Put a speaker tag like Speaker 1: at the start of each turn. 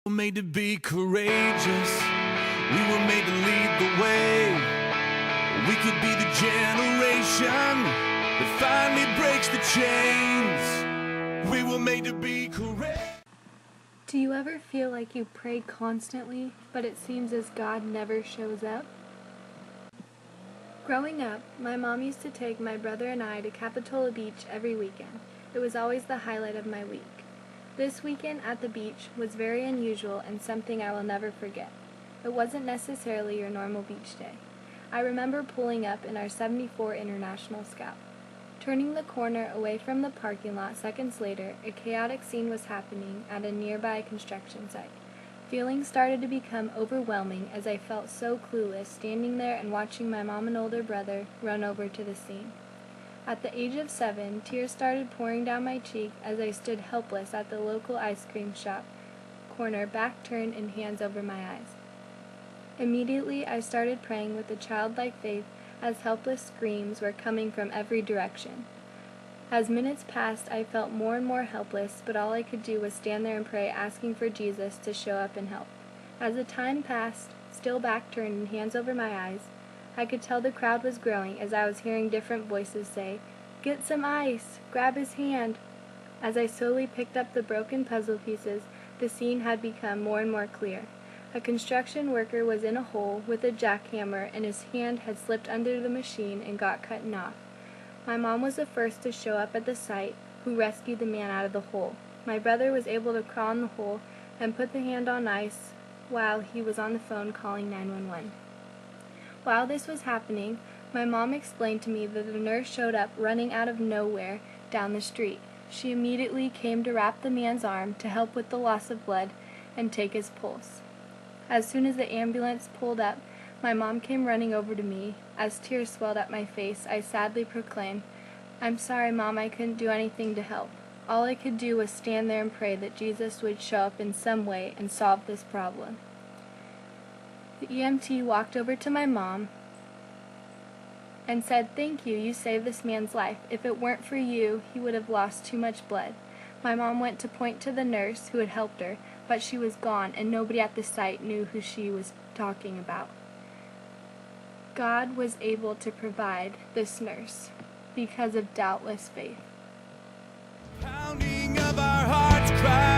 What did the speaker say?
Speaker 1: We were made to be courageous. We were made to lead the way. We could be the generation that finally breaks the chains. We were made to be courageous.
Speaker 2: Do you ever feel like you pray constantly, but it seems as God never shows up? Growing up, my mom used to take my brother and I to Capitola Beach every weekend. It was always the highlight of my week. This weekend at the beach was very unusual and something I will never forget. It wasn't necessarily your normal beach day. I remember pulling up in our 74 International Scout. Turning the corner away from the parking lot seconds later, a chaotic scene was happening at a nearby construction site. Feelings started to become overwhelming as I felt so clueless standing there and watching my mom and older brother run over to the scene. At the age of 7, tears started pouring down my cheek as I stood helpless at the local ice cream shop corner, back turned and hands over my eyes. Immediately, I started praying with a childlike faith as helpless screams were coming from every direction. As minutes passed, I felt more and more helpless, but all I could do was stand there and pray, asking for Jesus to show up and help. As the time passed, still back turned and hands over my eyes, I could tell the crowd was growing as I was hearing different voices say, "Get some ice! Grab his hand!" As I slowly picked up the broken puzzle pieces, the scene had become more and more clear. A construction worker was in a hole with a jackhammer and his hand had slipped under the machine and got cut in half. My mom was the first to show up at the site, who rescued the man out of the hole. My brother was able to crawl in the hole and put the hand on ice while he was on the phone calling 911. While this was happening, my mom explained to me that the nurse showed up running out of nowhere down the street. She immediately came to wrap the man's arm to help with the loss of blood and take his pulse. As soon as the ambulance pulled up, my mom came running over to me. As tears swelled up my face, I sadly proclaimed, "I'm sorry, Mom, I couldn't do anything to help. All I could do was stand there and pray that Jesus would show up in some way and solve this problem." The EMT walked over to my mom and said, "Thank you, you saved this man's life. If it weren't for you, he would have lost too much blood." My mom went to point to the nurse who had helped her, but she was gone and nobody at the site knew who she was talking about. God was able to provide this nurse because of doubtless faith.
Speaker 1: Pounding of our hearts cry.